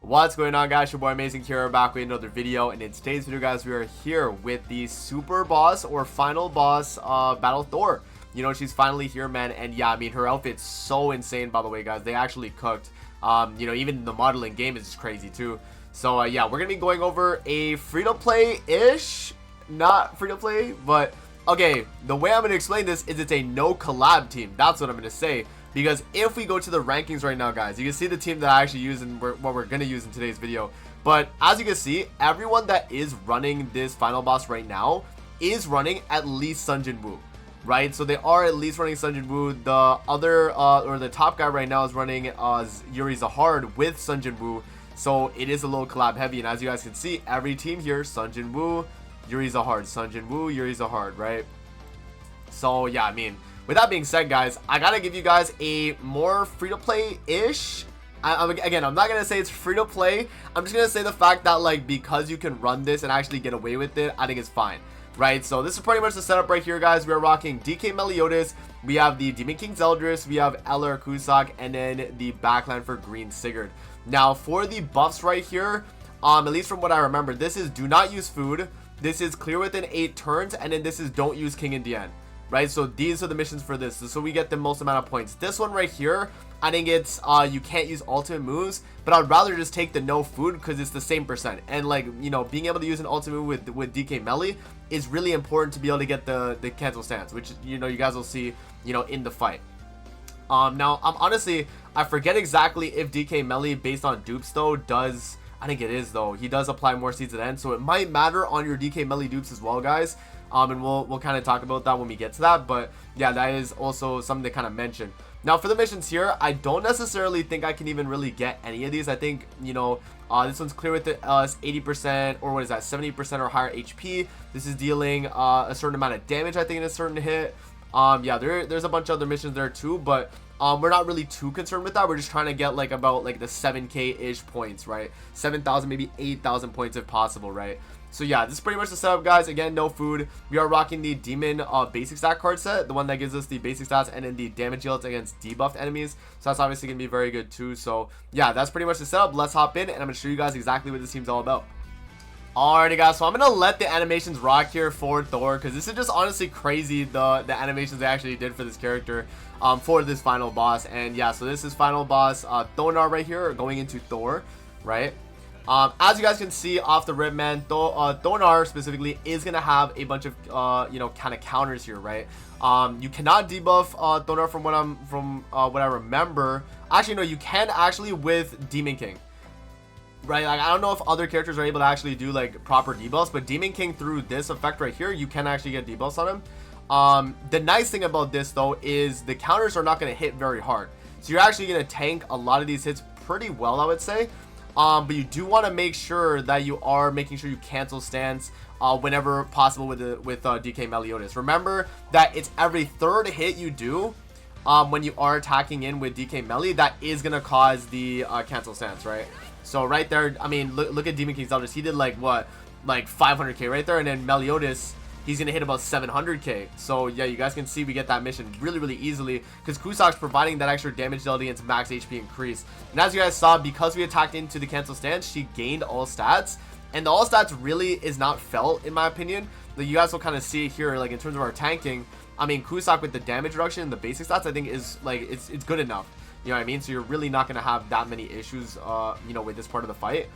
What's going on, guys? Your boy Amazing here, back with another video, and in today's video, guys, we are here with the super boss or final boss battle Thor. You know, she's finally here, man, and yeah, I mean, her outfit's so insane, by the way, guys. They actually cooked. You know, even the modeling game is just crazy too. So yeah, we're gonna be going over a free-to-play ish, not free-to-play, but okay, the way I'm gonna explain this is it's a no collab team. That's what I'm gonna say. Because if we go to the rankings right now, guys, you can see the team that I actually use and what we're going to use in today's video. But as you can see, everyone that is running this final boss right now is running at least Sun Jin Woo, right? So they are at least running Sun Jin Woo. The other, or the top guy right now is running Yuri Zahard with Sun Jin Woo. So it is a little collab heavy. And as you guys can see, every team here, Sun Jin Woo, Yuri Zahard, Sun Jin Woo, Yuri Zahard, right? So yeah, I mean, with that being said, guys, I gotta give you guys a more free-to-play-ish. Again, I'm not gonna say it's free-to-play. I'm just gonna say the fact that, like, because you can run this and actually get away with it, I think it's fine, right? So this is pretty much the setup right here, guys. We are rocking DK Meliodas. We have the Demon King Zeldris. We have Eller Cusack, and then the backline for Green Sigurd. Now, for the buffs right here, at least from what I remember, this is do not use food. This is clear within 8 turns, and then this is don't use King and Dian. Right, so these are the missions for this, so we get the most amount of points. This one right here, I think it's you can't use ultimate moves, but I'd rather just take the no food because it's the same percent. And, like, you know, being able to use an ultimate move with DK Melee is really important to be able to get the cancel stance, which, you know, you guys will see, you know, in the fight. Now honestly, I forget exactly if DK Melee based on dupes though does. I think it is though. He does apply more seeds at the end, so it might matter on your DK Melee dupes as well, guys. And we'll kind of talk about that when we get to that. But yeah, that is also something to kind of mention. Now for the missions here, I don't necessarily think I can even really get any of these. I think, you know, this one's clear with us 80%, or what is that, 70% or higher HP. This is dealing a certain amount of damage, I think, in a certain hit. Yeah, there's a bunch of other missions there too, but we're not really too concerned with that. We're just trying to get like about like the 7k ish points, right? 7,000, maybe 8,000 points if possible, right? So yeah, this is pretty much the setup, guys. Again, no food. We are rocking the demon basic stat card set, the one that gives us the basic stats and then the damage dealt against debuffed enemies. So that's obviously gonna be very good too. So yeah, that's pretty much the setup. Let's hop in and I'm gonna show you guys exactly what this team's all about. Alrighty, guys, so I'm gonna let the animations rock here for Thor, because this is just honestly crazy, the animations they actually did for this character for this final boss. And yeah, so this is final boss Thonar right here, going into Thor, right? As you guys can see off the rip, man, Thonar specifically is gonna have a bunch of you know, kind of counters here, right? You cannot debuff Thonar from what I remember. Actually, no, you can actually with Demon King. Right, like, I don't know if other characters are able to actually do like proper debuffs, but Demon King, through this effect right here, you can actually get debuffs on him. The nice thing about this though is the counters are not going to hit very hard, so you're actually going to tank a lot of these hits pretty well, I would say. But you do want to make sure that you are making sure you cancel stance whenever possible with DK Meliodas. Remember that it's every 3rd hit you do when you are attacking in with DK Melee that is going to cause the cancel stance, right? So right there, I mean, look at Demon King Zeldris. He did like what, like 500k right there, and then Meliodas, he's gonna hit about 700k. So yeah, you guys can see we get that mission really easily because Cusack's providing that extra damage dealt against max HP increase. And as you guys saw, because we attacked into the cancel stance, she gained all stats, and the all stats really is not felt in my opinion. Like, you guys will kind of see it here, like in terms of our tanking. I mean, Cusack with the damage reduction and the basic stats, I think is like it's good enough. You know what I mean? So you're really not going to have that many issues, you know, with this part of the fight.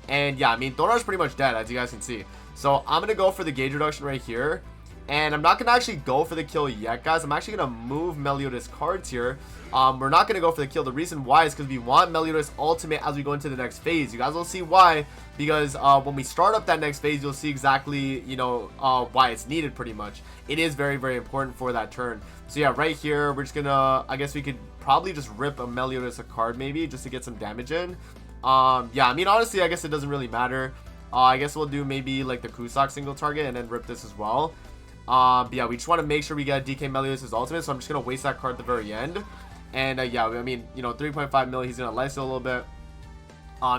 And yeah, I mean, Thonar's pretty much dead, as you guys can see. So I'm going to go for the gauge reduction right here. And I'm not going to actually go for the kill yet, guys. I'm actually going to move Meliodas cards here. We're not going to go for the kill. The reason why is because we want Meliodas ultimate as we go into the next phase. You guys will see why. Because when we start up that next phase, you'll see exactly, you know, why it's needed pretty much. It is very important for that turn. So yeah, right here, we're just going to, I guess we could probably just rip a Meliodas a card maybe just to get some damage in. Yeah, I mean, honestly, I guess it doesn't really matter. I guess we'll do maybe like the Cusack single target and then rip this as well. But yeah, we just want to make sure we get DK Meliodas' ultimate, so I'm just going to waste that card at the very end. And yeah, I mean, you know, 3.5 mil, he's going to lifesteal a little bit.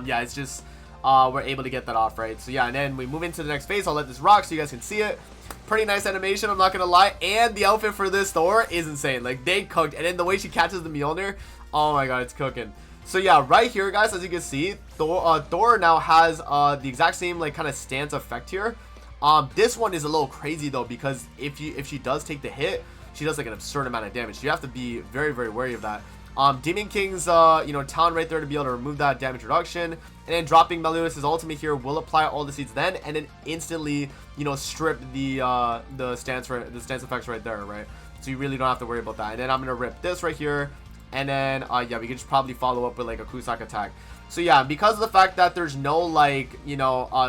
Yeah, it's just we're able to get that off, right? So yeah, and then we move into the next phase. I'll let this rock so you guys can see it. Pretty nice animation, I'm not gonna lie. And the outfit for this Thor is insane. Like, they cooked. And then the way she catches the Mjolnir, oh my god, it's cooking. So yeah, right here, guys, as you can see, Thor now has the exact same like kind of stance effect here. This one is a little crazy though, because if she does take the hit, she does like an absurd amount of damage. So you have to be very, very wary of that. Demon King's talent right there to be able to remove that damage reduction, and then dropping Meliodas' ultimate here will apply all the seeds then, and then instantly strip the stance effects right there, right? So you really don't have to worry about that. And then I'm gonna rip this right here, and then yeah, we could just probably follow up with like a Kusak attack. So yeah, because of the fact that there's no like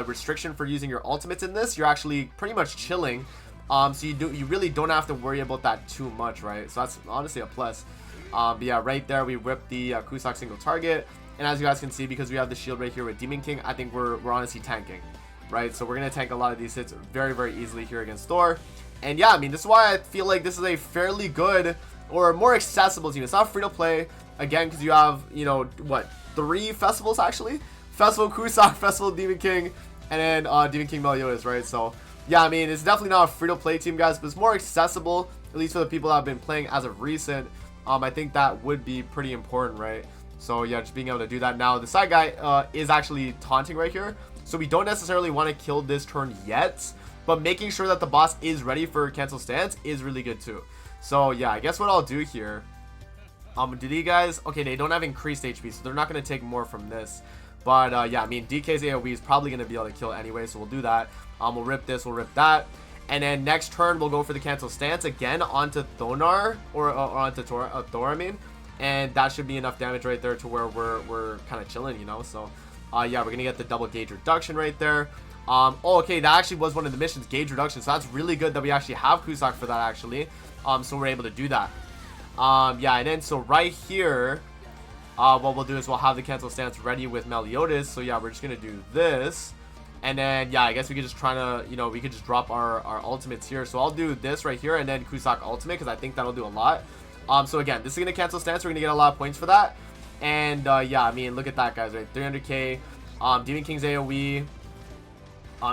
restriction for using your ultimates in this, you're actually pretty much chilling. So you really don't have to worry about that too much, right? So that's honestly a plus. But yeah, right there we ripped the Kusak single target, and as you guys can see, because we have the shield right here with Demon King, I think we're honestly tanking, right? So we're gonna tank a lot of these hits very, very easily here against Thor. And yeah, I mean, this is why I feel like this is a fairly good or more accessible team. It's not free to play again, because you have what, 3 festivals actually: Festival Kusak, Festival Demon King, and then Demon King Meliodas, right? So yeah, I mean, it's definitely not a free to play team, guys, but it's more accessible, at least for the people that have been playing as of recent. I think that would be pretty important, right? So yeah, just being able to do that. Now the side guy is actually taunting right here, so we don't necessarily want to kill this turn yet, but making sure that the boss is ready for cancel stance is really good too. So yeah, I guess what I'll do here, do these guys, okay, they don't have increased HP, so they're not going to take more from this. But yeah, I mean, DK's AoE is probably going to be able to kill anyway, so we'll do that. We'll rip this, we'll rip that. And then next turn, we'll go for the cancel stance again onto Thonar, or onto Thor, I mean. And that should be enough damage right there to where we're kind of chilling, So yeah, we're going to get the double gauge reduction right there. Oh, okay, that actually was one of the missions, gauge reduction. So that's really good that we actually have Kusak for that, actually. So we're able to do that. Yeah, and then so right here, what we'll do is we'll have the cancel stance ready with Meliodas. So yeah, we're just going to do this. And then, yeah, I guess we could just try to, we could just drop our ultimates here. So I'll do this right here and then Kusak ultimate, because I think that'll do a lot. So again, this is going to cancel stance. We're going to get a lot of points for that. And, yeah, I mean, look at that, guys, right? 300k. Demon King's AoE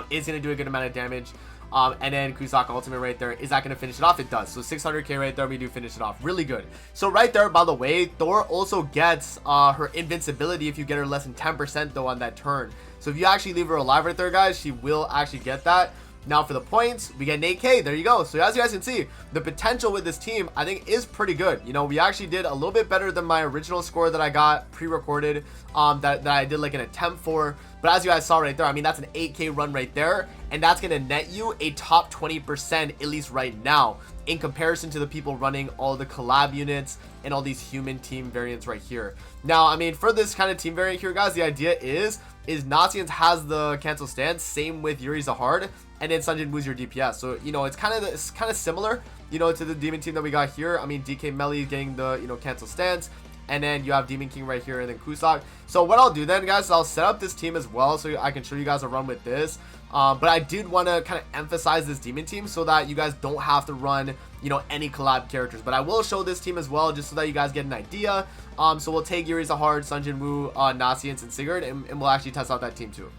is going to do a good amount of damage. And then Kusak ultimate right there. Is that going to finish it off? It does. So 600k right there. We do finish it off. Really good. So right there, by the way, Thor also gets her invincibility if you get her less than 10% though on that turn. So if you actually leave her alive right there, guys, she will actually get that. Now for the points, we get an 8k. There you go. So as you guys can see, the potential with this team, I think, is pretty good. We actually did a little bit better than my original score that I got pre-recorded, that I did like an attempt for. But as you guys saw right there, I mean, that's an 8k run right there. And that's going to net you a top 20%, at least right now, in comparison to the people running all the collab units and all these human team variants right here. Now, I mean, for this kind of team variant here, guys, the idea is Nazians has the cancel stance, same with Yuri Zahard, and then Sunjin Woo's your DPS. So, it's kind of similar, to the demon team that we got here. I mean, DK Melly getting the, cancel stance, and then you have Demon King right here, and then Kusak. So what I'll do then, guys, is I'll set up this team as well, so I can show you guys a run with this. But I did want to kind of emphasize this demon team so that you guys don't have to run, any collab characters. But I will show this team as well, just so that you guys get an idea. So we'll take Yuri Zahard, Sunjin Woo, Nasians, and Sigurd, and we'll actually test out that team too.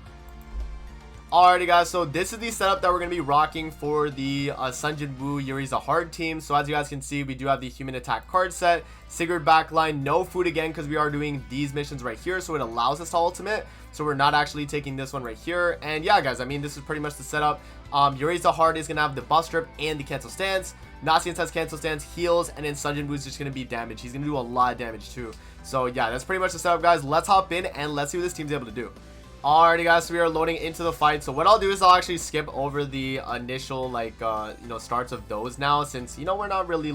Alrighty, guys, so this is the setup that we're going to be rocking for the Sunjin Woo Yuri Zahard team. So as you guys can see, we do have the human attack card set, Sigurd backline, no food again, because we are doing these missions right here, so it allows us to ultimate. So we're not actually taking this one right here. And yeah, guys, I mean, this is pretty much the setup. Yuri Zahard is going to have the buff strip and the cancel stance. Nasians has cancel stance, heals, and then Sunjin Woo is just going to be damage. He's going to do a lot of damage too. So yeah, that's pretty much the setup, guys. Let's hop in and let's see what this team's able to do. Alrighty, guys, so we are loading into the fight. So what I'll do is I'll actually skip over the initial starts of those now, since we're not really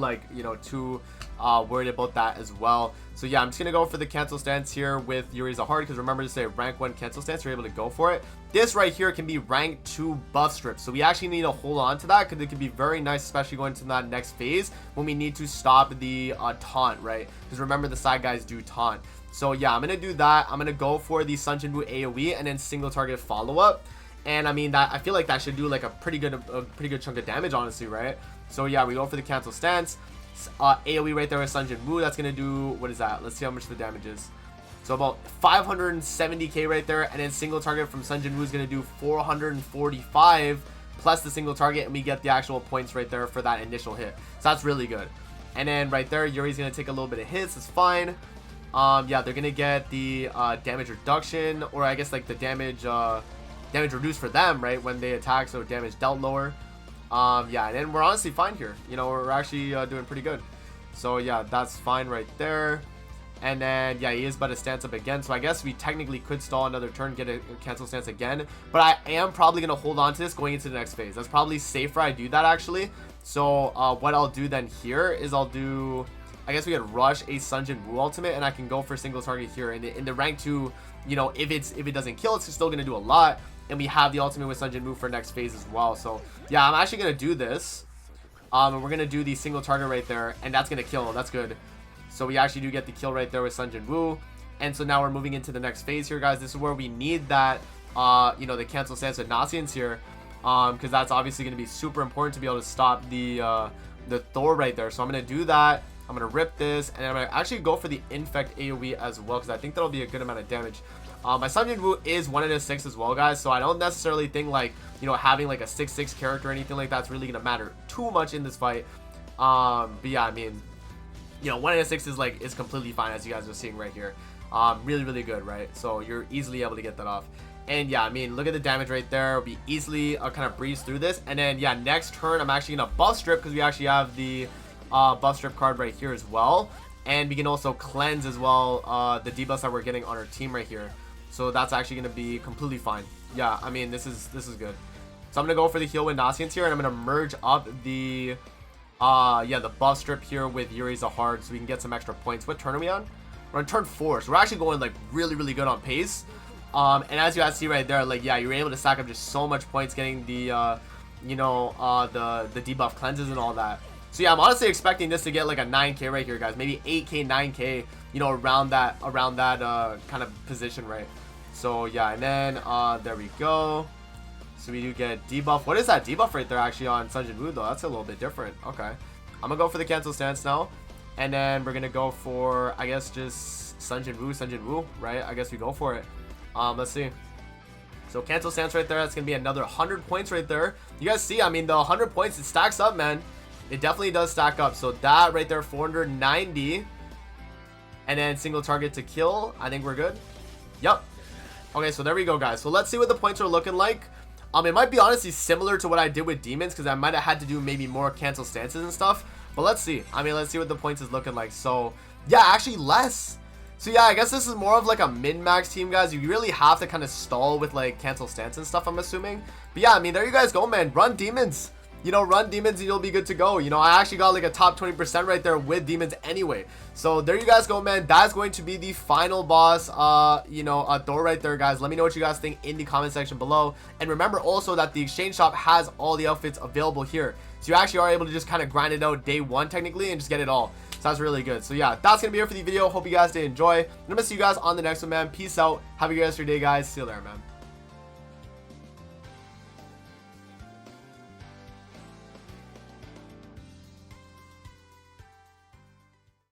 too worried about that as well. So yeah, I'm just gonna go for the cancel stance here with Yuri Zahard, because remember to say rank 1 cancel stance, you're able to go for it. This right here can be rank 2 buff strip, so we actually need to hold on to that, because it can be very nice, especially going to that next phase when we need to stop the taunt, right? Because remember, the side guys do taunt. So yeah, I'm gonna do that. I'm gonna go for the Sunjin Woo AoE and then single target follow-up. And I mean, that I feel like that should do like a pretty good chunk of damage, honestly, right? So yeah, we go for the cancel stance. AoE right there with Sunjin Woo. That's gonna do, what is that? Let's see how much the damage is. So about 570k right there, and then single target from Sunjin Woo is gonna do 445 plus the single target, and we get the actual points right there for that initial hit. So that's really good. And then right there, Yuri's gonna take a little bit of hits. It's fine. Yeah, they're gonna get the damage reduction, or I guess like the damage reduced for them, right, when they attack, so damage dealt lower. Yeah, and then we're honestly fine here. You know, we're actually doing pretty good. So yeah, that's fine right there. And then yeah, he is about to stance up again, so I guess we technically could stall another turn, get a cancel stance again, but I am probably gonna hold on to this going into the next phase. That's probably safer I do that, actually. So what I'll do then here is I'll do, I guess we could rush a Sun Jin Woo ultimate, and I can go for single target here. And in the rank 2, you know, if it doesn't kill, it's still gonna do a lot, and we have the ultimate with Sun Jin Woo for next phase as well. So yeah, I'm actually gonna do this, and we're gonna do the single target right there, and that's gonna kill. That's good. So we actually do get the kill right there with Sun Jin Woo. And so now we're moving into the next phase here, guys. This is where we need that, you know, the cancel stance with Nasians here, because that's obviously going to be super important to be able to stop the Thor right there. So I'm going to do that. I'm going to rip this, and I'm going to actually go for the Infect AoE as well, because I think that'll be a good amount of damage. My Sun Jin Woo is 1 in a 6 as well, guys, so I don't necessarily think, like, you know, having like a 6/6 character or anything like that's really going to matter too much in this fight. But yeah, I mean, you know, 1 in a 6 is completely fine, as you guys are seeing right here. Really, really good, right? So you're easily able to get that off. And yeah, I mean, look at the damage right there. We easily kind of breeze through this. And then yeah, next turn I'm actually gonna buff strip, because we actually have the buff strip card right here as well. And we can also cleanse as well the debuffs that we're getting on our team right here. So that's actually gonna be completely fine. Yeah, I mean, this is good. So I'm gonna go for the heal with Nasians here, and I'm gonna merge up the yeah, the buff strip here with Yuri Zahard, so we can get some extra points. What turn are we on? We're on turn 4, so we're actually going like really, really good on pace. And as you guys see right there, like, yeah, you're able to stack up just so much points getting the you know, the debuff cleanses and all that. So yeah, I'm honestly expecting this to get like a 9k right here, guys. Maybe 8k, 9k, you know, around that kind of position, right? So yeah, and then there we go. So we do get debuff. What is that debuff right there actually on Sun Jin Woo, though? That's a little bit different. Okay, I'm gonna go for the cancel stance now, and then we're gonna go for, I guess, just Sun Jin Woo, right? I guess we go for it. Let's see. So cancel stance right there. That's gonna be another 100 points right there. You guys see, I mean, the 100 points, it stacks up, man. It definitely does stack up. So that right there, 490, and then single target to kill. I think we're good. Yep. Okay, so there we go, guys. So let's see what the points are looking like. It might be honestly similar to what I did with demons, because I might have had to do maybe more cancel stances and stuff, but let's see. I mean, let's see what the points is looking like. So yeah, actually less. So yeah, I guess this is more of like a min-max team, guys. You really have to kind of stall with like cancel stance and stuff, I'm assuming. But yeah, I mean, there you guys go, man. Run demons. You know, run demons and you'll be good to go. You know, I actually got like a top 20% right there with demons anyway. So there you guys go, man. That's going to be the final boss, you know, Thor right there, guys. Let me know what you guys think in the comment section below. And remember also that the exchange shop has all the outfits available here. So you actually are able to just kind of grind it out day 1 technically and just get it all. So that's really good. So yeah, that's going to be it for the video. Hope you guys did enjoy. I'm going to see you guys on the next one, man. Peace out. Have a good rest of your day, guys. See you later, man.